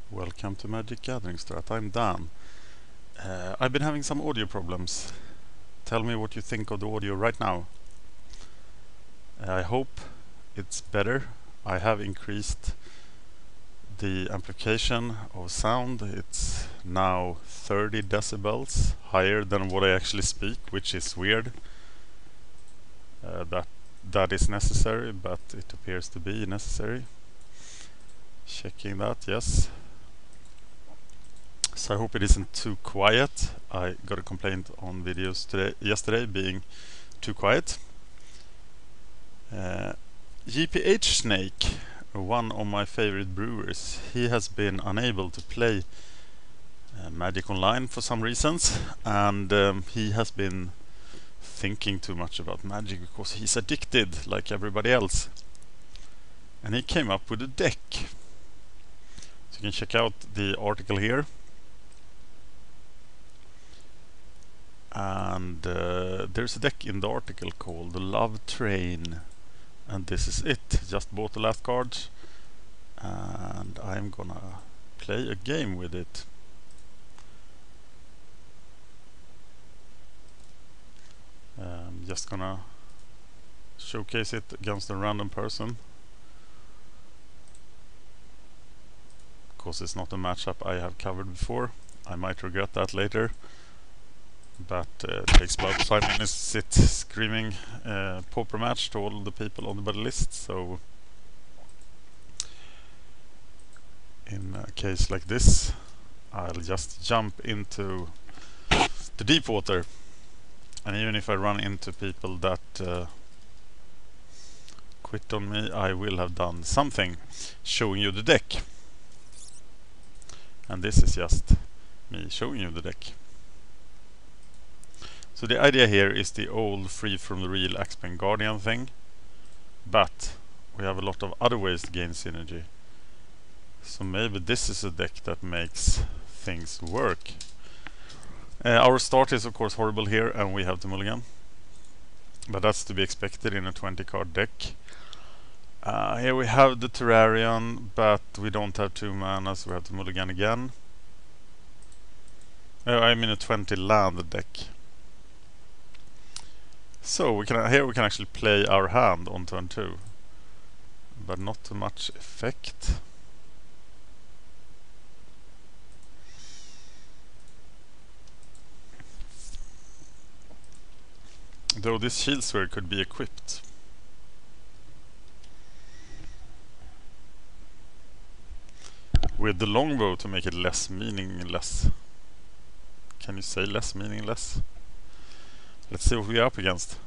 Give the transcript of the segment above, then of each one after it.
Welcome to MagicGatheringStrat. I'm Dan. I've been having some audio problems. Tell me what you think of the audio right now. I hope it's better. I have increased the amplification of sound. It's now 30 decibels higher than what I actually speak, which is weird. That is necessary, but it appears to be necessary. Checking that, yes. So I hope it isn't too quiet. I got a complaint on videos yesterday being too quiet. jphsnake, one of my favorite brewers, he has been unable to play Magic Online for some reasons, and he has been thinking too much about Magic because he's addicted like everybody else. And he came up with a deck. So you can check out the article here. And there's a deck in the article called the Love Train, and this is it. Just bought the last cards and I'm gonna play a game with it. Just gonna showcase it against a random person because it's not a matchup I have covered before. I might regret that later. But it takes about 5 minutes to sit screaming pauper match to all the people on the battle list, so in a case like this I'll just jump into the deep water, and even if I run into people that quit on me, I will have done something showing you the deck. And this is just me showing you the deck. So the idea here is the old free from the real Axeman Guardian thing, but we have a lot of other ways to gain synergy. So maybe this is a deck that makes things work. Our start is of course horrible here, and we have to mulligan, but that's to be expected in a 20 card deck. Here we have the Terrarian, but we don't have 2 mana, so we have to mulligan again. I'm in a 20 land deck. So here we can actually play our hand on turn 2, but not too much effect. Though this shield sphere could be equipped. With the longbow to make it less meaningless. Can you say less meaningless? Let's see what we are up against.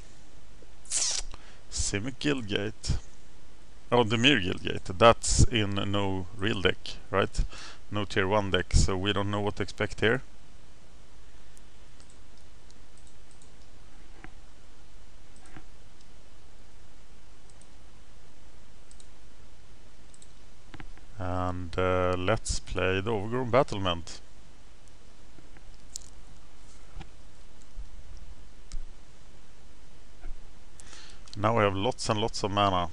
Simic Guildgate. Oh, Dimir Guildgate. That's in no real deck, right? No tier 1 deck, so we don't know what to expect here. And let's play the Overgrown Battlement. Now we have lots and lots of mana.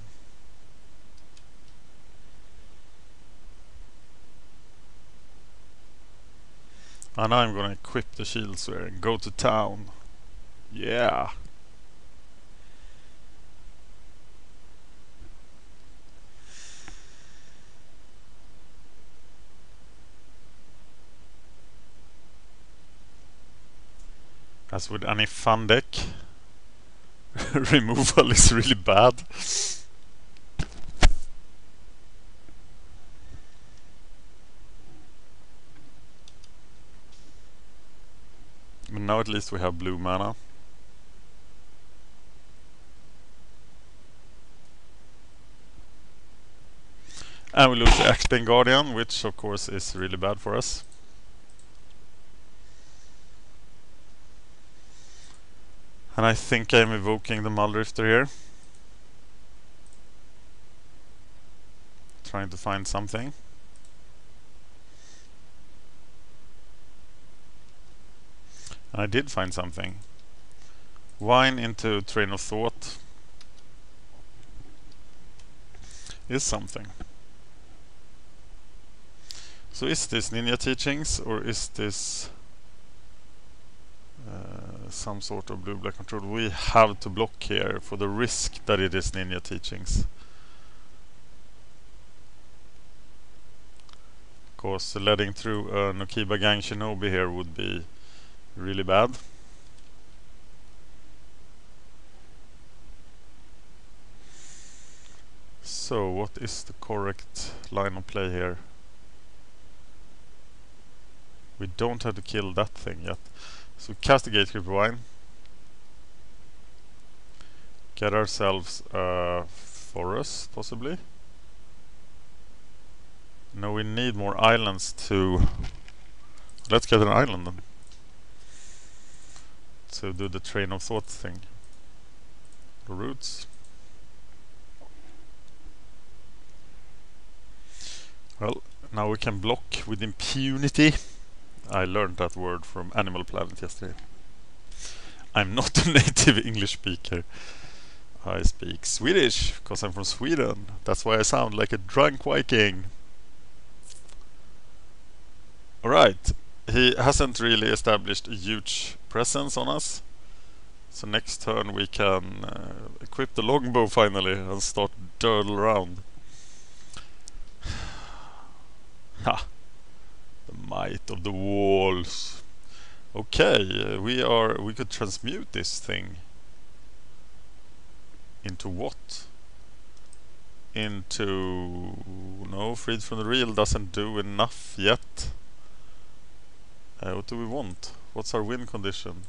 And now I'm gonna equip the shield sphere and go to town. Yeah! As with any fun deck, removal is really bad. But now at least we have blue mana. And we lose the Axeman Guardian, which of course is really bad for us. And I think I'm evoking the Muldrifter here. Trying to find something. And I did find something. Wine into Train of Thought is something. So is this Ninja Teachings, or is this some sort of blue-black control? We have to block here for the risk that it is Ninja Teachings. Because letting through a Nokiba Gang Shinobi here would be really bad. So what is the correct line of play here? We don't have to kill that thing yet. So cast a Gatekeeper Wine. Get ourselves a forest, possibly. No, we need more islands to... Let's get an island then. To do the train of thought thing. The roots. Well, now we can block with impunity. I learned that word from Animal Planet yesterday. I'm not a native English speaker. I speak Swedish, because I'm from Sweden. That's why I sound like a drunk Viking. Alright, he hasn't really established a huge presence on us. So next turn we can equip the longbow finally and start durdle around. Ha! The might of the walls. Okay, we could transmute this thing. Into what? Into... No, Freed from the Real doesn't do enough yet. What do we want? What's our win condition?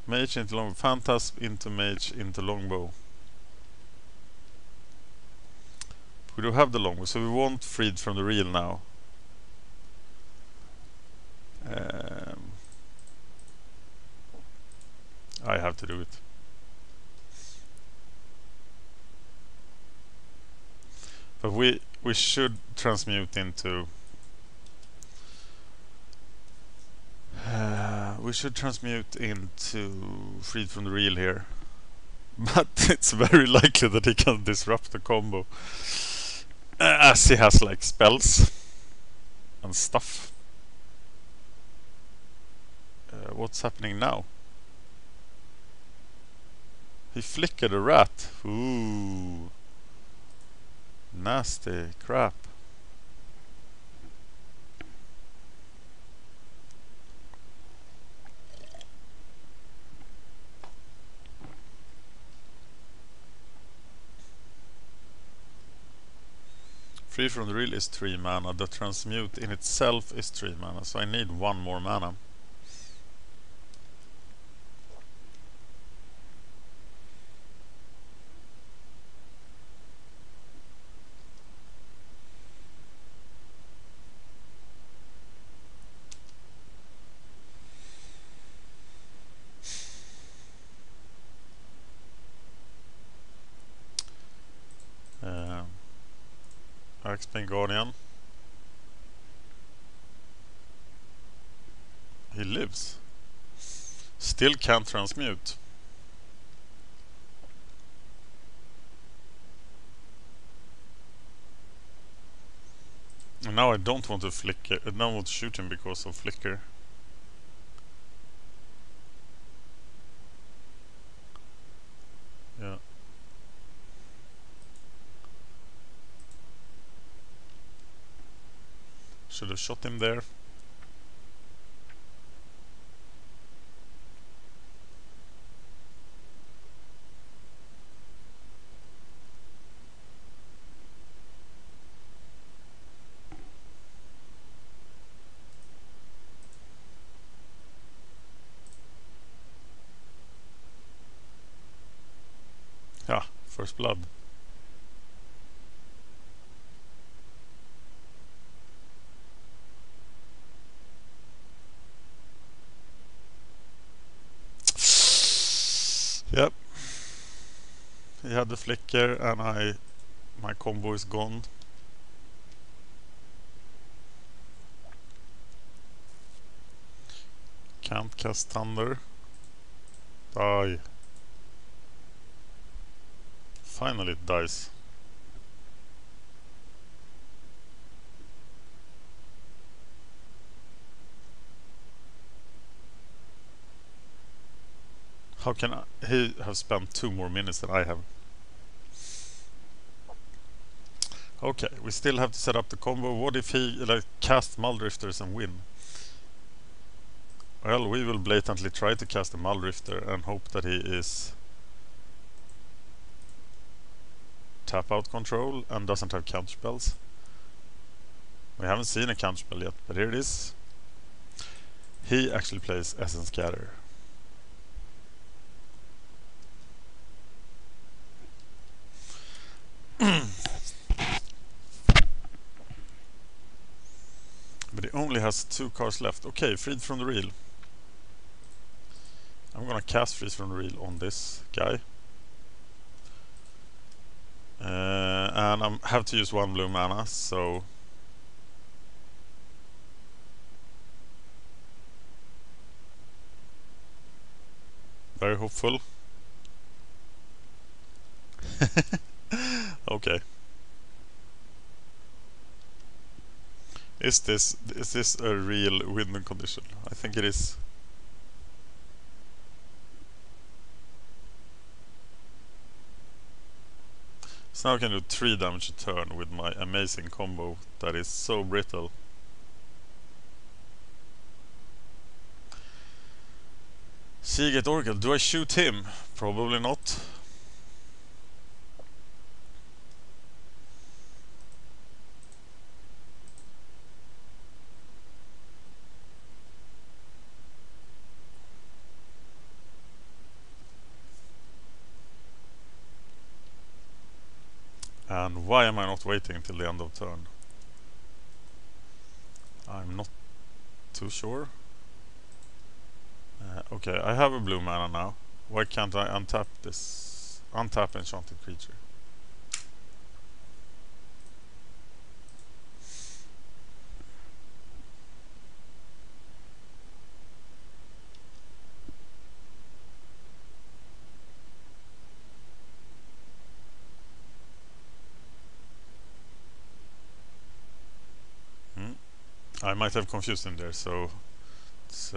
Mage into longbow, Phantasm into mage into longbow. We do have the longbow, so we want Freed from the Real now. I have to do it. But we should transmute into... we should transmute into Freed from the Real here. But it's very likely that he can disrupt the combo. As he has like spells and stuff. What's happening now? He flickered a rat. Ooh. Nasty crap. Free from the Real is 3 mana. The transmute in itself is 3 mana, so I need 1 more mana. Axebane Guardian. He lives. Still can't transmute. And now I don't want to flicker. I don't want to shoot him because of flicker. Yeah. Should have shot him there. Yeah, first blood. Yep. He had the flicker and my combo is gone. Can't cast Thunder. Die. Finally it dies. How can he have spent 2 more minutes than I have? Okay, we still have to set up the combo. What if he like cast Muldrifters and win? Well, we will blatantly try to cast a Muldrifter and hope that he is tap out control and doesn't have counterspells. We haven't seen a counterspell yet, but here it is. He actually plays Essence Scatter. But he only has 2 cards left. Okay, Freed from the Reel. I'm gonna cast Freeze from the Reel on this guy. And I have to use 1 blue mana, so... Very hopeful. Okay. Is this a real win condition? I think it is. So now I can do 3 damage a turn with my amazing combo that is so brittle. Seagate Oracle, do I shoot him? Probably not. And why am I not waiting until the end of turn? I'm not too sure. Okay, I have a blue mana now. Why can't I untap this? Untap enchanted creature. I might have confused him there, so it's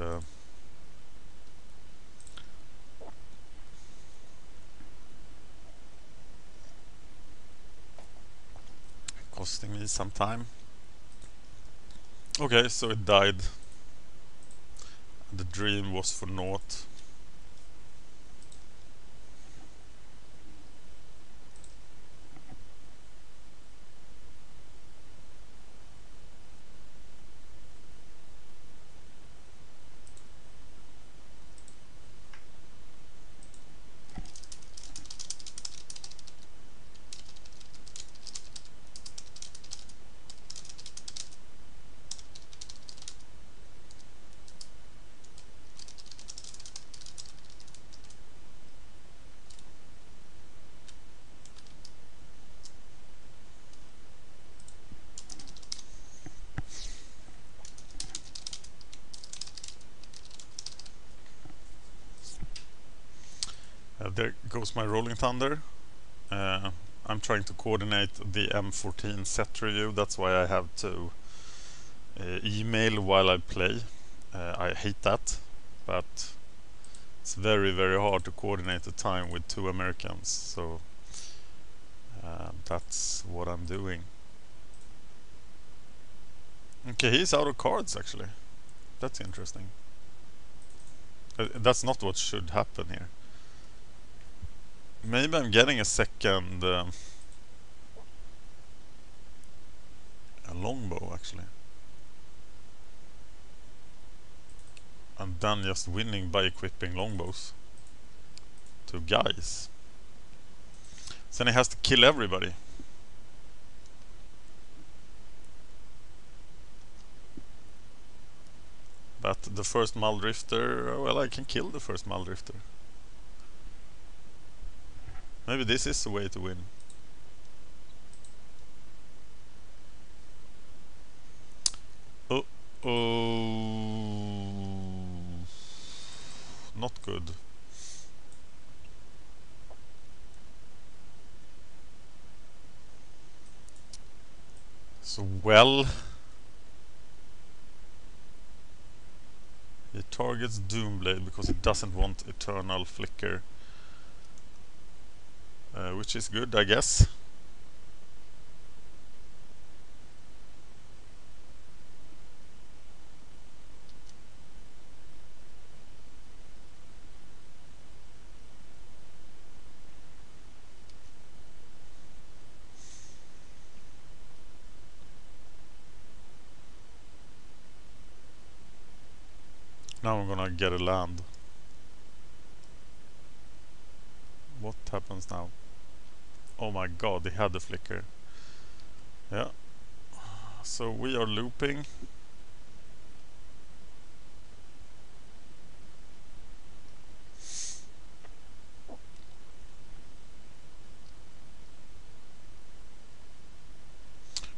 costing me some time. Okay, so it died. The dream was for naught. There goes my Rolling Thunder. I'm trying to coordinate the M14 set review, that's why I have to email while I play. I hate that, but it's very hard to coordinate the time with 2 Americans, so that's what I'm doing. Okay, he's out of cards actually. That's interesting. That's not what should happen here. Maybe I'm getting a second a longbow actually. And then just winning by equipping longbows to guys. So then he has to kill everybody. But the first Muldrifter, well, I can kill the first Muldrifter. Maybe this is the way to win. Not good. So well, He targets Doomblade because he doesn't want Eternal Flicker, which is good, I guess. Now I'm gonna get a land. What happens now? Oh my god, he had the flicker. Yeah. So we are looping.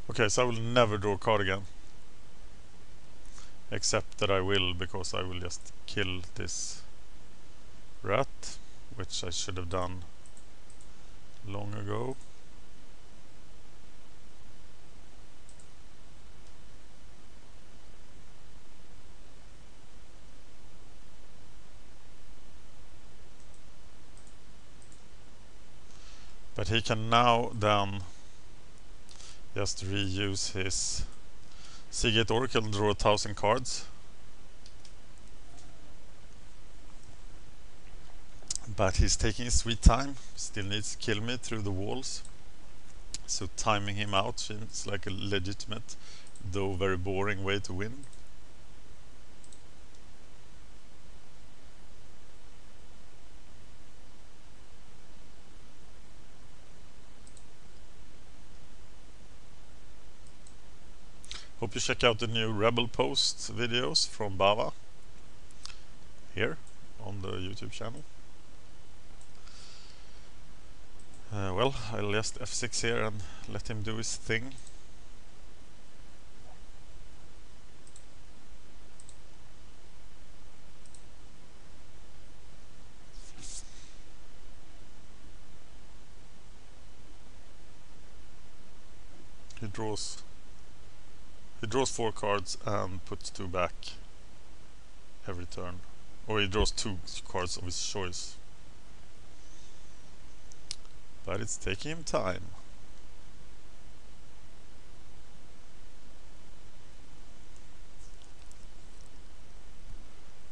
Okay, so I will never draw a card again. Except that I will, because I will just kill this rat, which I should have done long ago. But he can now then just reuse his Seagate Oracle and draw 1000 cards. But he's taking his sweet time, still needs to kill me through the walls. So timing him out seems like a legitimate, though very boring way to win. Hope you check out the new Rebel Post videos from Bava here on the YouTube channel. Well, I'll just F6 here and let him do his thing. He draws 4 cards and puts 2 back every turn. Or he draws 2 cards of his choice. But it's taking him time.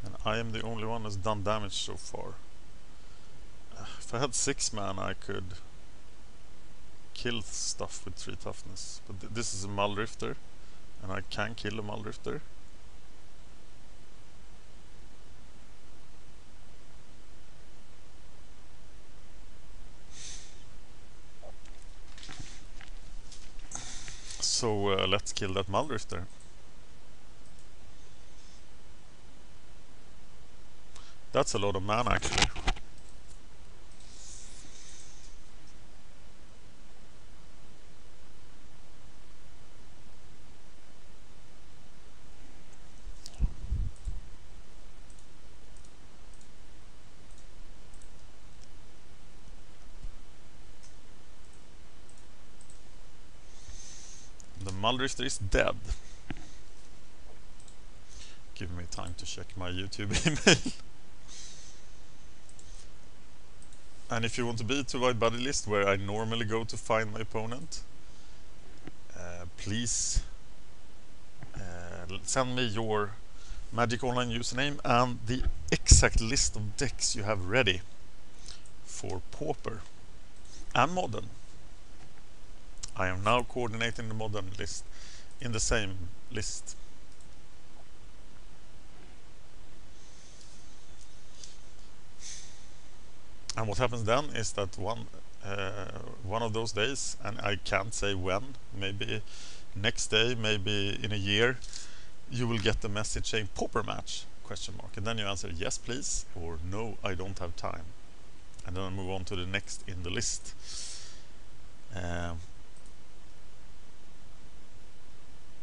And I am the only one who's done damage so far. If I had 6 mana I could kill stuff with 3 toughness. But this is a Muldrifter, and I can kill a Muldrifter. So let's kill that Muldrifter. That's a lot of mana actually. The Muldrifter is dead. Give me time to check my YouTube email. And if you want to be to my buddy list where I normally go to find my opponent, please send me your Magic Online username and the exact list of decks you have ready for Pauper and Modern. I am now coordinating the Modern list in the same list. And what happens then is that one of those days, and I can't say when, maybe next day, maybe in a year, you will get the message saying Pauper match ? And then you answer yes please, or no, I don't have time, and then I move on to the next in the list.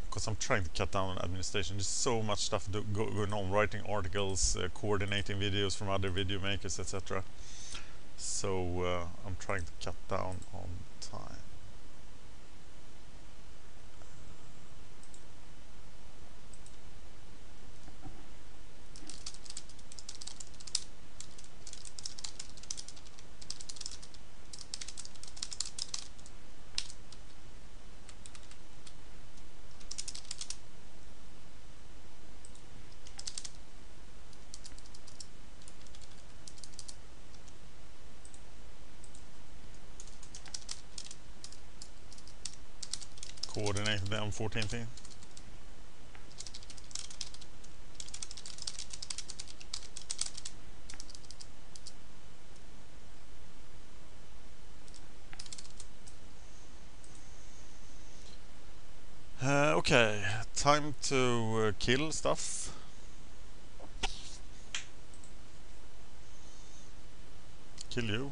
Because I'm trying to cut down on administration. There's so much stuff going on, writing articles, coordinating videos from other video makers, etc. So I'm trying to cut down on time. coordinate the M14 thing. Okay, time to kill stuff. Kill you.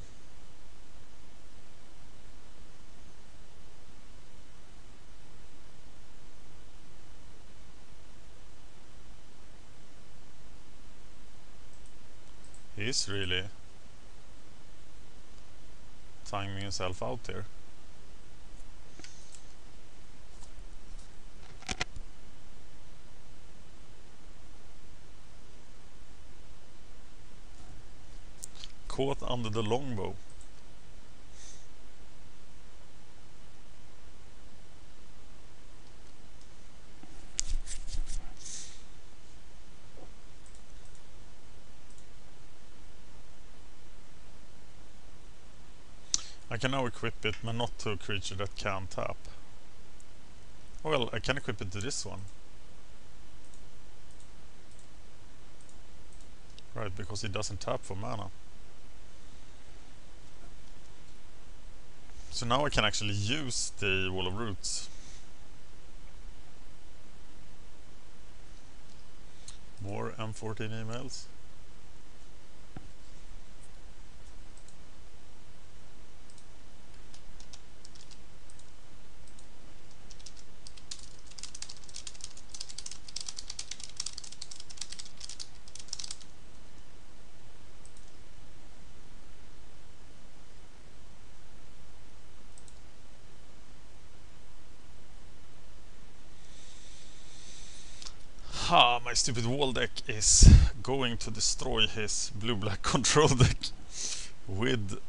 He's really timing himself out here. Caught under the longbow. I can now equip it, but not to a creature that can tap. Well, I can equip it to this one. Right, because it doesn't tap for mana. So now I can actually use the Wall of Roots. More M14 emails. Ha, my stupid wall deck is going to destroy his blue-black control deck with...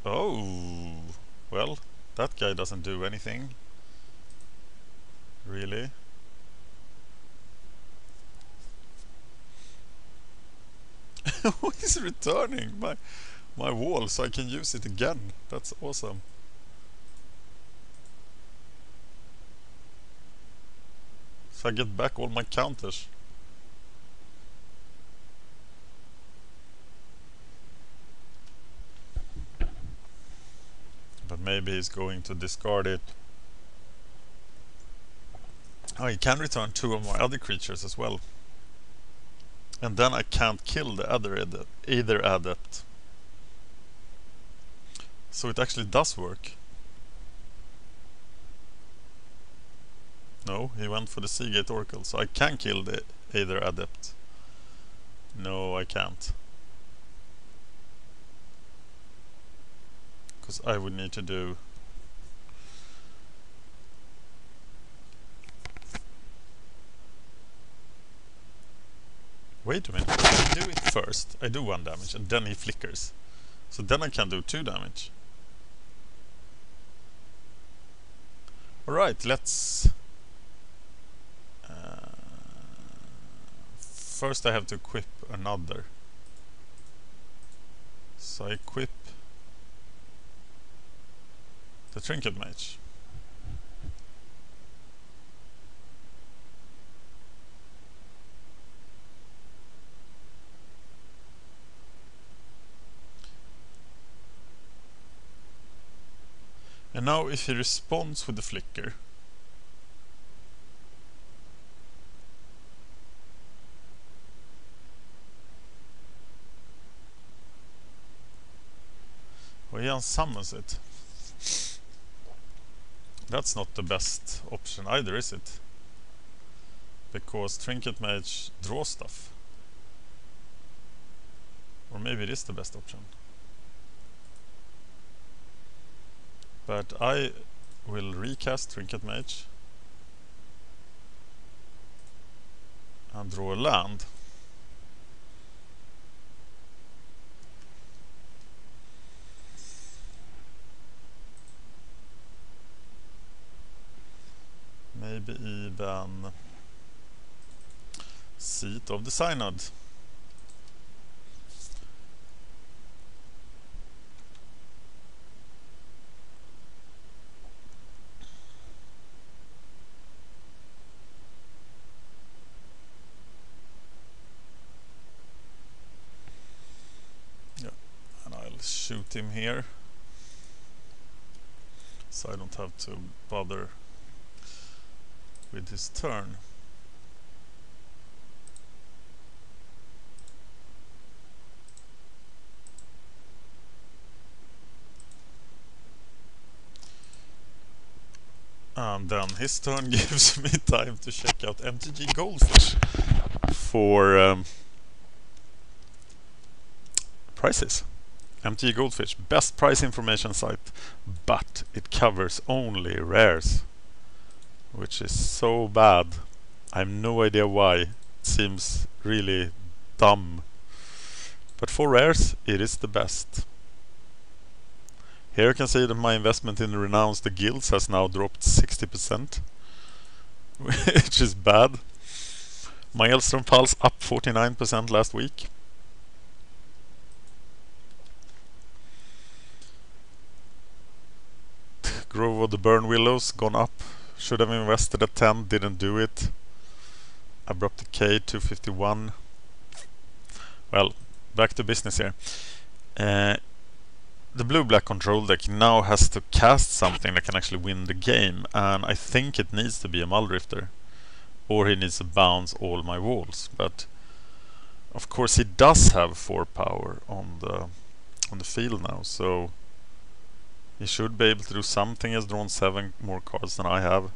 Oh, well, that guy doesn't do anything. Really? He's returning my wall so I can use it again. That's awesome. So I get back all my counters. But maybe he's going to discard it. Oh, he can return 2 of my other creatures as well. And then I can't kill the either adept. So it actually does work. No, he went for the Seagate Oracle, so I can kill the Aether Adept. No, I can't. Because I would need to do... Wait a minute, I do it first. I do 1 damage and then he flickers. So then I can do 2 damage. Alright, let's... First I have to equip another. So I equip the Trinket Mage. And now if he responds with the flicker, well, he unsummons it. That's not the best option either, is it? Because Trinket Mage draws stuff. Or maybe it is the best option. But I will recast Trinket Mage and draw a land. Maybe even Seat of the Synod. shoot him here, so I don't have to bother with his turn. And then his turn gives me time to check out MTG Goldfish for prices. MTG Goldfish, best price information site, but it covers only rares, which is so bad. I have no idea why. It seems really dumb. But for rares, it is the best. Here you can see that my investment in the renounced the guilds has now dropped 60%, which is bad. My Elstrom Pulse up 49% last week. Grove of the Burn Willows gone up. Should have invested at 10, didn't do it. Abrupt Decay 251. Well, back to business here. The blue-black control deck now has to cast something that can actually win the game, and I think it needs to be a Muldrifter, or he needs to bounce all my walls. But of course he does have 4 power on the field now, so he should be able to do something. He has drawn 7 more cards than I have,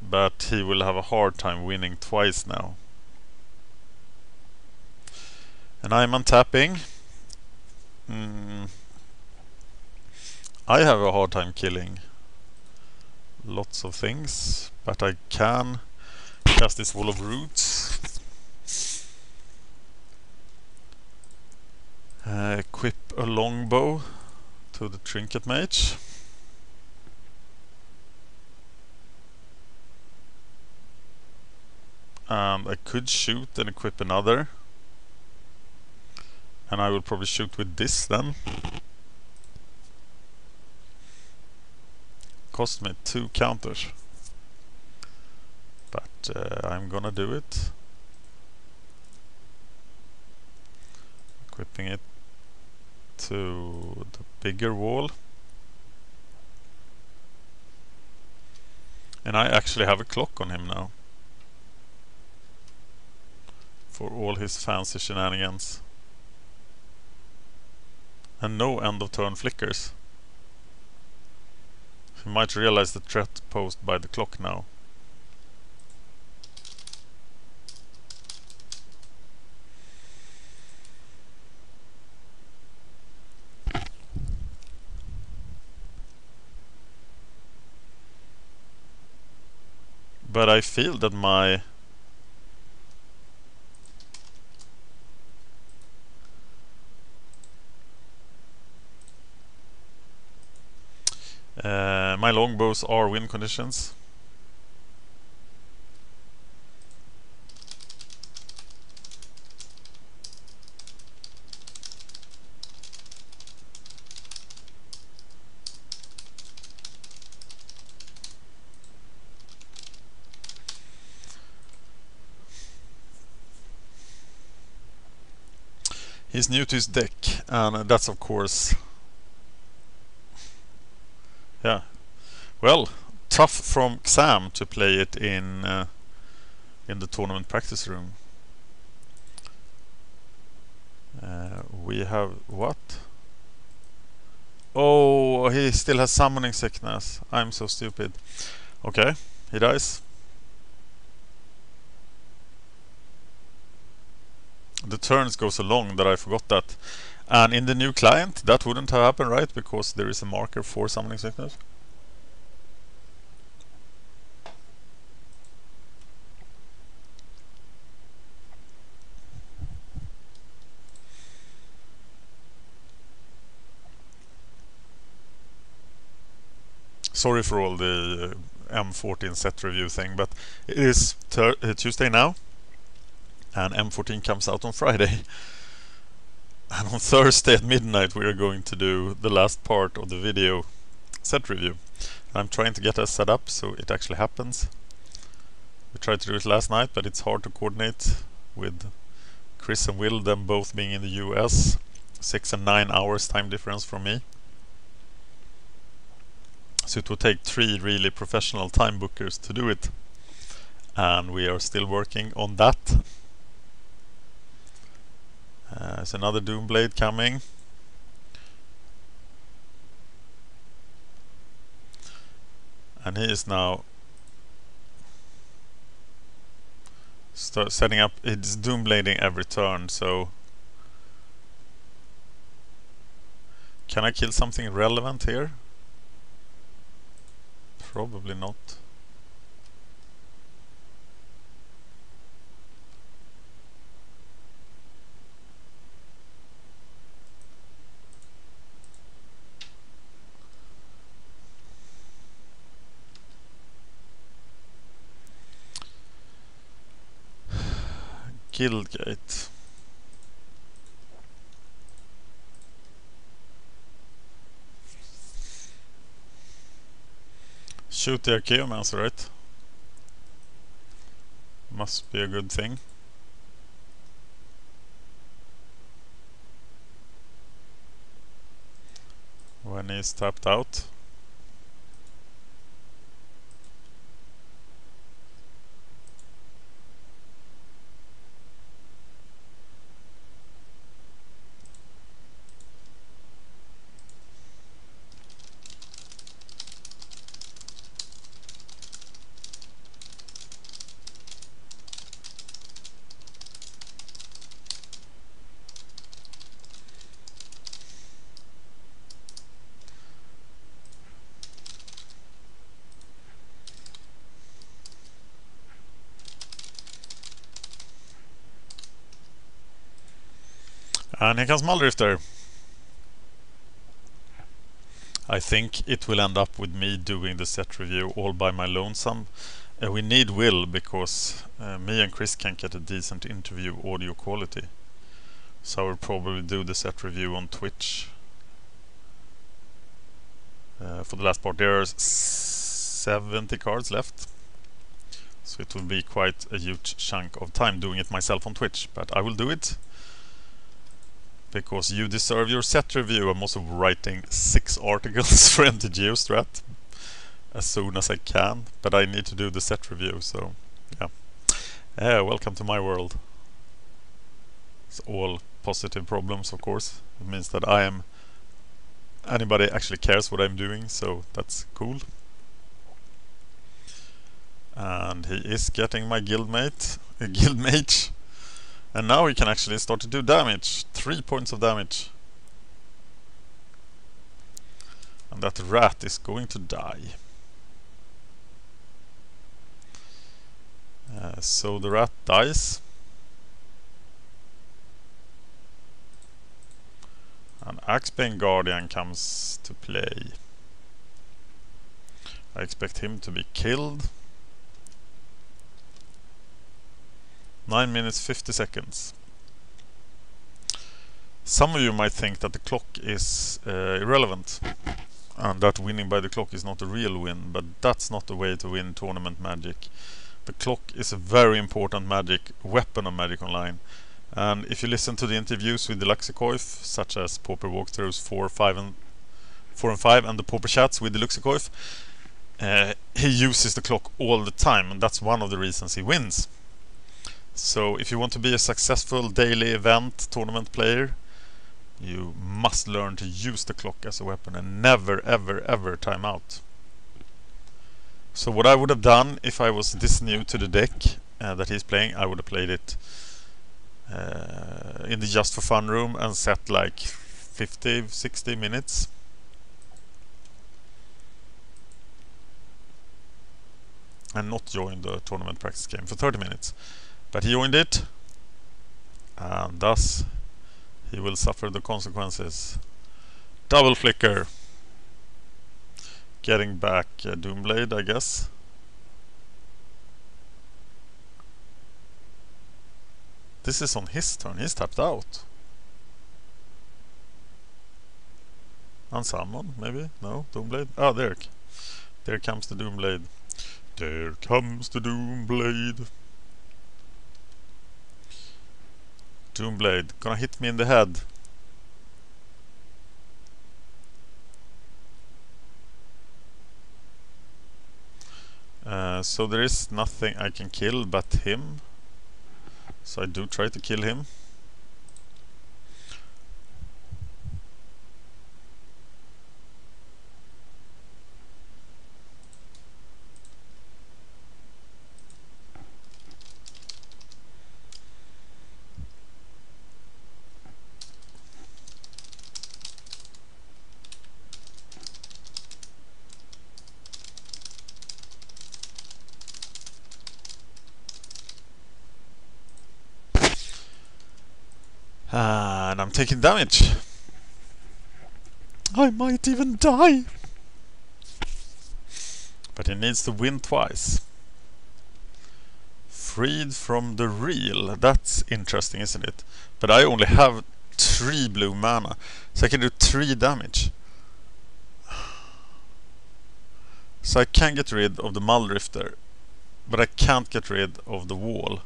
but he will have a hard time winning twice now. And I'm untapping. I have a hard time killing lots of things, but I can cast this Wall of Roots. Equip a longbow to the Trinket Mage. And I could shoot and equip another. And I will probably shoot with this then. Cost me 2 counters. But I'm gonna do it. Equipping it to the bigger wall. And I actually have a clock on him now, for all his fancy shenanigans. And no end of turn flickers. You might realize the threat posed by the clock now. But I feel that my my longbows are win conditions. He's new to his deck, and that's of course, yeah. Well, tough from Xam to play it in the tournament practice room. We have what? Oh, he still has summoning sickness. I'm so stupid. Okay, he dies. The turns go so long that I forgot that. And in the new client, that wouldn't have happened, right? Because there is a marker for summoning sickness. Sorry for all the M14 set review thing, but it is Tuesday now, and M14 comes out on Friday. And on Thursday at midnight we are going to do the last part of the video set review. I'm trying to get us set up so it actually happens. We tried to do it last night, but it's hard to coordinate with Chris and Will, them both being in the US, 6 and 9 hours time difference from me. So it would take 3 really professional time bookers to do it. And we are still working on that. There's another Doomblade coming. And he is now setting up. It's Doomblading every turn, so can I kill something relevant here? Probably not. Guildgate. Shoot the Archaeomancer, right? Must be a good thing. When he's tapped out. And here comes Muldrifter. I think it will end up with me doing the set review all by my lonesome. We need Will because me and Chris can't get a decent interview audio quality. So I will probably do the set review on Twitch. For the last part, there are 70 cards left. So it will be quite a huge chunk of time doing it myself on Twitch. But I will do it. Because you deserve your set review. I'm also writing 6 articles for MTG as soon as I can, but I need to do the set review, so yeah. Welcome to my world. It's all positive problems, of course. It means that anybody actually cares what I'm doing, so that's cool. And he is getting my guildmate, a guildmage. And now he can actually start to do damage. 3 points of damage. And that rat is going to die. So the rat dies. And Axebane Guardian comes to play. I expect him to be killed. 9 minutes 50 seconds. Some of you might think that the clock is irrelevant and that winning by the clock is not a real win, but that's not the way to win tournament Magic. The clock is a very important Magic weapon of Magic Online, and if you listen to the interviews with Deluxeicoff, such as Pauper Walkthroughs 4 and 5 and the Pauper chats with Deluxeicoff, he uses the clock all the time, and that's one of the reasons he wins. So if you want to be a successful daily event tournament player, you must learn to use the clock as a weapon and never ever time out. So what I would have done if I was this new to the deck that he's playing, I would have played it in the just for fun room and set like 50-60 minutes. And not join the tournament practice game for 30 minutes. But he joined it, and thus he will suffer the consequences. Double flicker. Getting back Doomblade, I guess. This is on his turn. He's tapped out. Unsummon, maybe? No? Doomblade? Ah, there comes the Doomblade. There comes the Doomblade. Doomblade, gonna hit me in the head. So there is nothing I can kill but him. So I do try to kill him. And I'm taking damage. I might even die. But he needs to win twice. Freed from the real. That's interesting, isn't it? But I only have 3 blue mana, so I can do 3 damage. So I can get rid of the Muldrifter, but I can't get rid of the wall.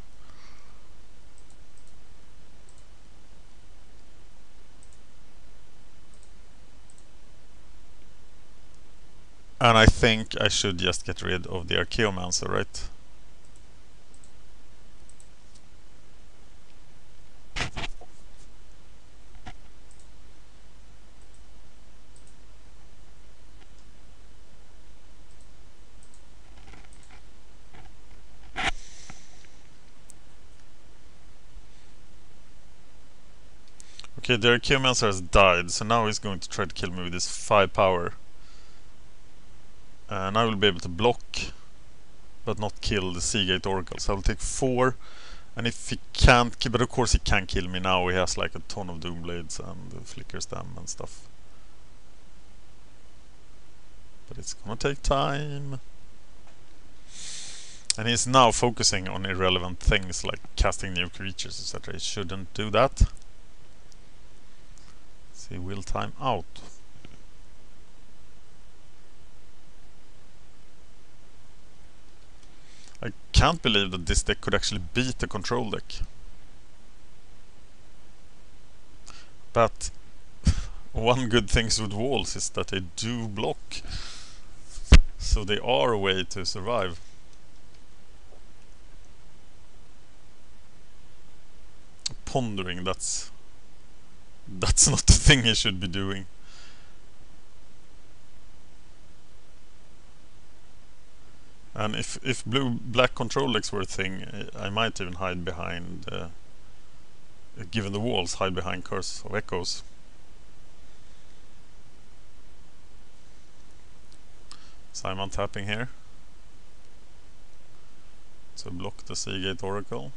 And I think I should just get rid of the Archaeomancer, right? Okay, the Archaeomancer has died, so now he's going to try to kill me with his 5 power. And I will be able to block, but not kill the Seagate Oracle. So I will take 4, and if he can't, but of course he can kill me now. He has like a ton of Doomblades and Flickers them and stuff. But it's gonna take time. And he's now focusing on irrelevant things like casting new creatures, etc. He shouldn't do that. So he will time out. I can't believe that this deck could actually beat the control deck. But one good thing with walls is that they do block. So they are a way to survive. Pondering, that's not the thing he should be doing. And if blue-black control decks were a thing, I might even hide behind, given the walls, hide behind Curse of Echoes. So I'm untapping here to block the Seagate Oracle,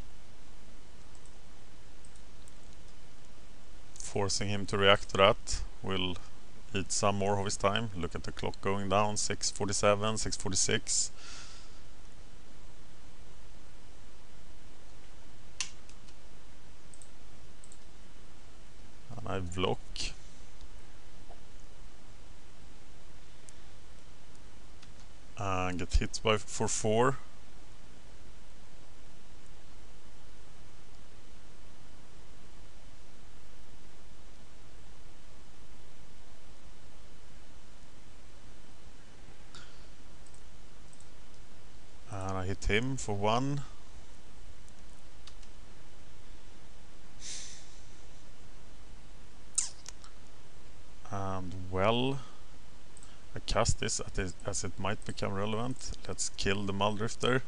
forcing him to react to that. Will eat some more of his time. Look at the clock going down, 6:47, 6:46. And I block. And get hit by for 4. And I hit him for 1. And well, I cast this as it might become relevant. Let's kill the Muldrifter.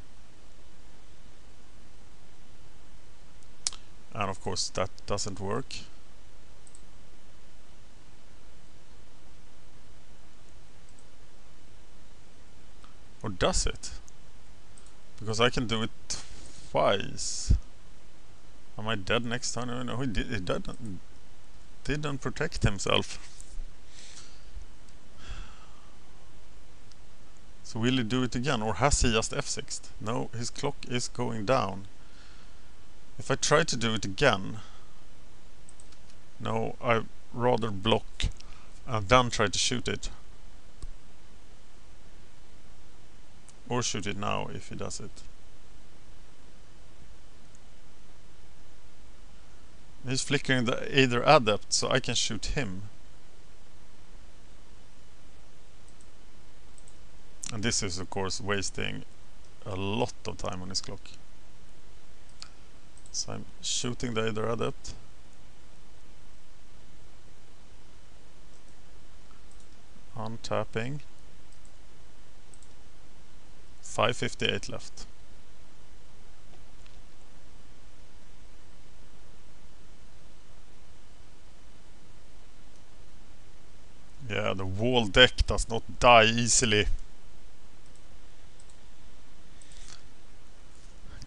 And of course that doesn't work. Or does it? Because I can do it twice. Am I dead next turn? Oh, no, he didn't protect himself. So will he do it again, or has he just F6'd? No, his clock is going down. If I try to do it again... No, I'd rather block and then try to shoot it. Or shoot it now if he does it. He's flickering the Aether Adept, so I can shoot him. And this is of course wasting a lot of time on his clock. So I'm shooting the Either Adept. Untapping. 558 left. Yeah, the wall deck does not die easily.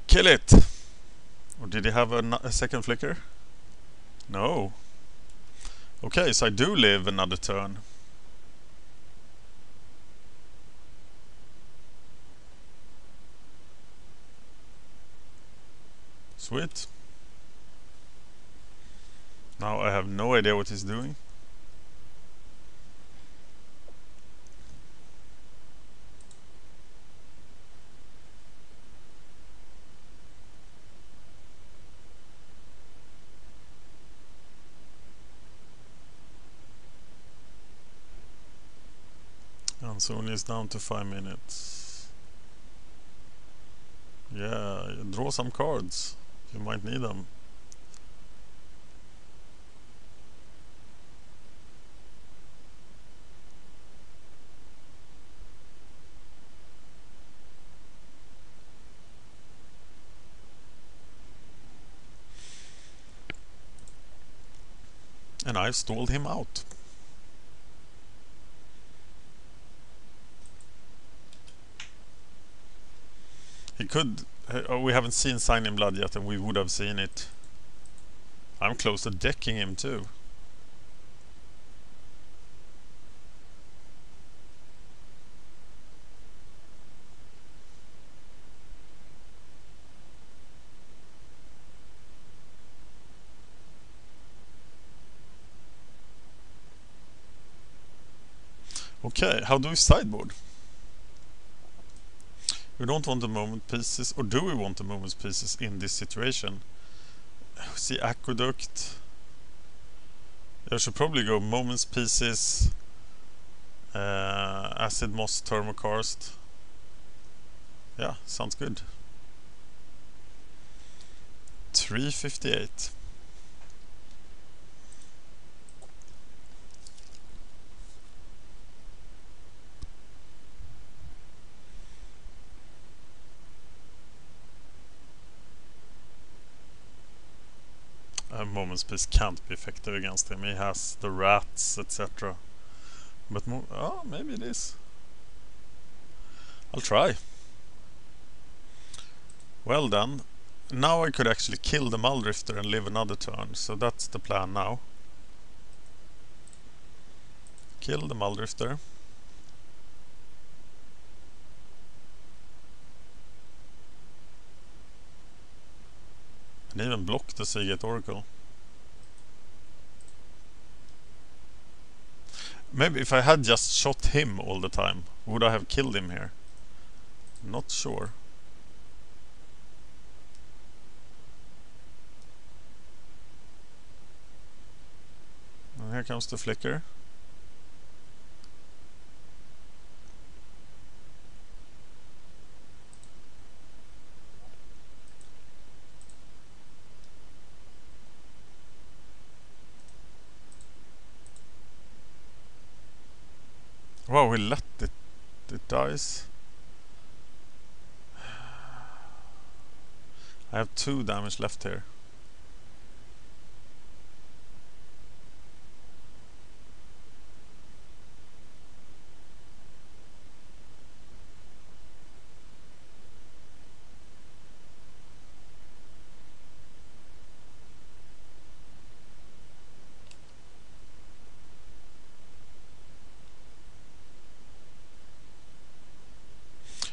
Kill it! Or did he have a second flicker? No. Okay, so I do live another turn. Sweet. Now I have no idea what he's doing. And soon is down to 5 minutes. Yeah, draw some cards. You might need them. And I've stalled him out. He could... we haven't seen Sign in Blood yet, and we would have seen it. I'm close to decking him too. Okay, how do we sideboard? We don't want the moment pieces, or do we want the moment pieces in this situation? See Aqueduct. I should probably go moments pieces, Acid Moss, Thermokarst. Yeah, sounds good. 358. Moments piece can't be effective against him. He has the rats, etc. But oh, maybe it is. I'll try. Well then, now I could actually kill the Muldrifter and live another turn. So that's the plan now. Kill the Muldrifter. And even block the Seagate Oracle. Maybe if I had just shot him all the time, would I have killed him here? Not sure. And here comes the flicker. Wow, we let it dies. I have 2 damage left here.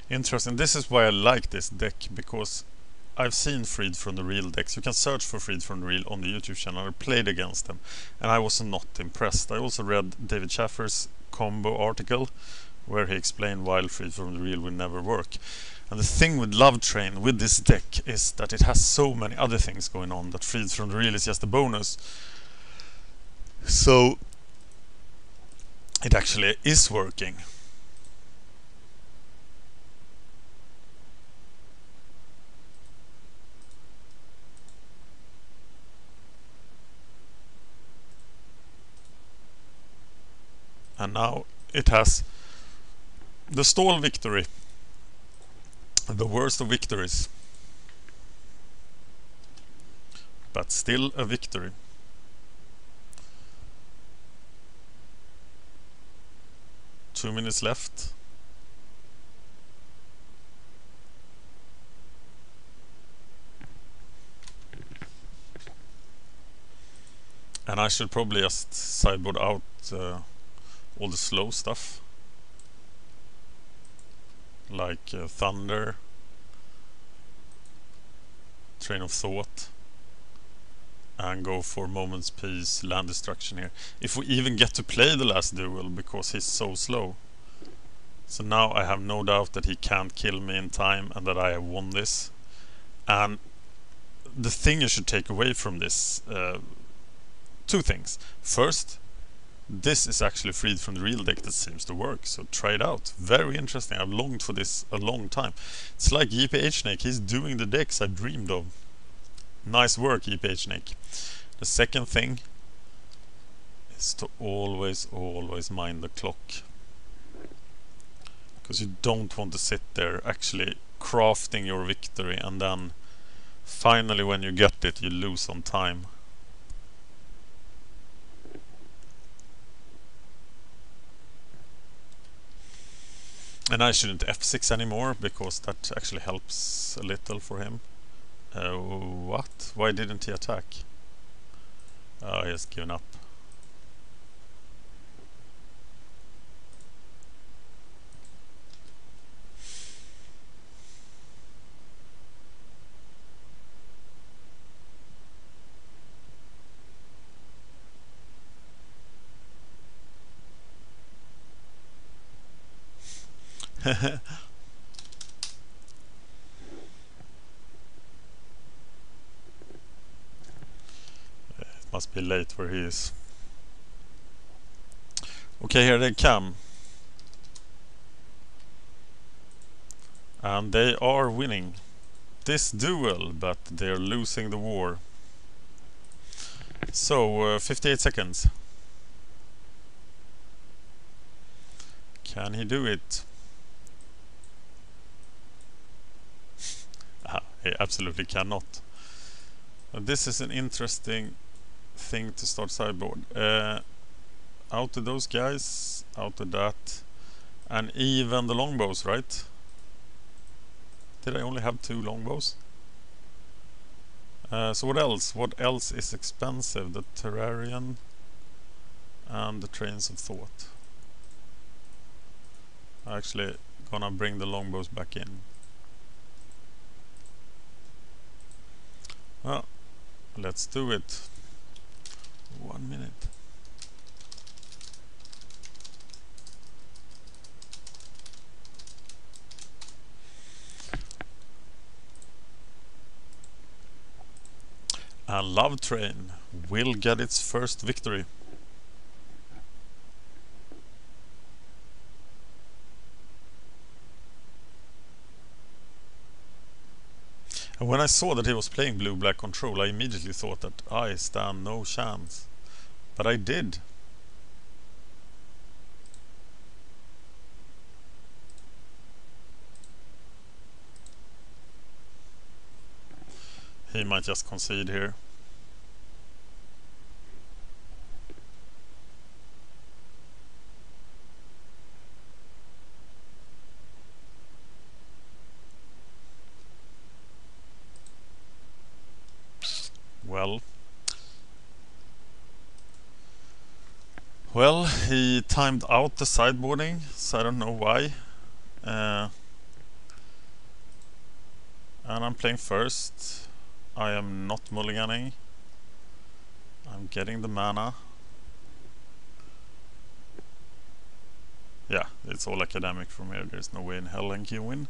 Interesting. This is why I like this deck, because I've seen Freed from the Real decks. You can search for Freed from the Real on the YouTube channel. I played against them and I was not impressed. I also read David Schaffer's combo article where he explained why Freed from the Real will never work. And the thing with Love Train with this deck is that it has so many other things going on that Freed from the Real is just a bonus. So it actually is working. And now it has the stall victory. The worst of victories. But still a victory. Two minutes left. And I should probably just sideboard out all the slow stuff. Like Thunder, Train of Thought, and go for Moment's Peace, Land Destruction here. If we even get to play the last duel, because he's so slow. So now I have no doubt that he can't kill me in time and that I have won this. And the thing you should take away from this, two things. First, this is actually freed from the real deck that seems to work, so try it out. Very interesting. I've longed for this a long time. It's like jphsnake, he's doing the decks I dreamed of. Nice work, jphsnake. The second thing is to always mind the clock. Because you don't want to sit there actually crafting your victory and then finally when you get it you lose on time. And I shouldn't f6 anymore, because that actually helps a little for him. What? Why didn't he attack? He has given up. It must be late where he is. Okay, here they come. And they are winning this duel, but they're losing the war. So, 58 seconds. Can he do it? He absolutely cannot. This is an interesting thing to start sideboard. Out to those guys, out to that, and even the longbows, right? Did I only have 2 longbows? So what else? What else is expensive? The Terrarian and the Trains of Thought. I'm actually gonna bring the longbows back in. Well, let's do it. 1 minute. And Love Train will get its first victory. And when I saw that he was playing blue-black control, I immediately thought that I stand no chance. But I did. He might just concede here. Well, he timed out the sideboarding, so I don't know why. And I'm playing first. I am not mulliganing. I'm getting the mana. Yeah, it's all academic from here. There's no way in hell I can win.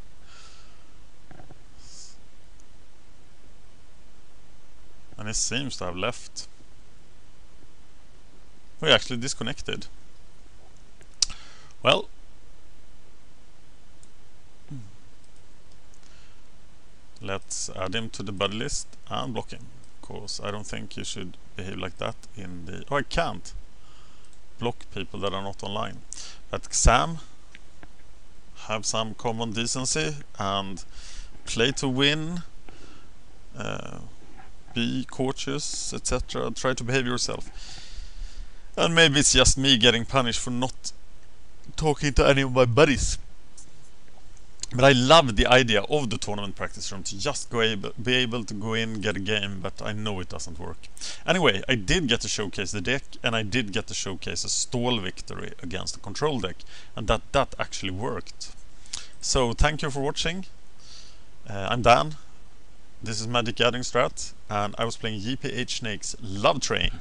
And he seems to have left. We actually disconnected. Well, let's add him to the buddy list and block him, because I don't think you should behave like that in the... Oh, I can't! block people that are not online. But Sam, have some common decency and play to win, be cautious, etc. Try to behave yourself. And maybe it's just me getting punished for not talking to any of my buddies. But I love the idea of the tournament practice room, to just be able to go in, get a game, but I know it doesn't work. Anyway, I did get to showcase the deck, and I did get to showcase a stall victory against a control deck, and that actually worked. So thank you for watching. I'm Dan. This is MagicGatheringStrat, and I was playing jphsnake's Love Train.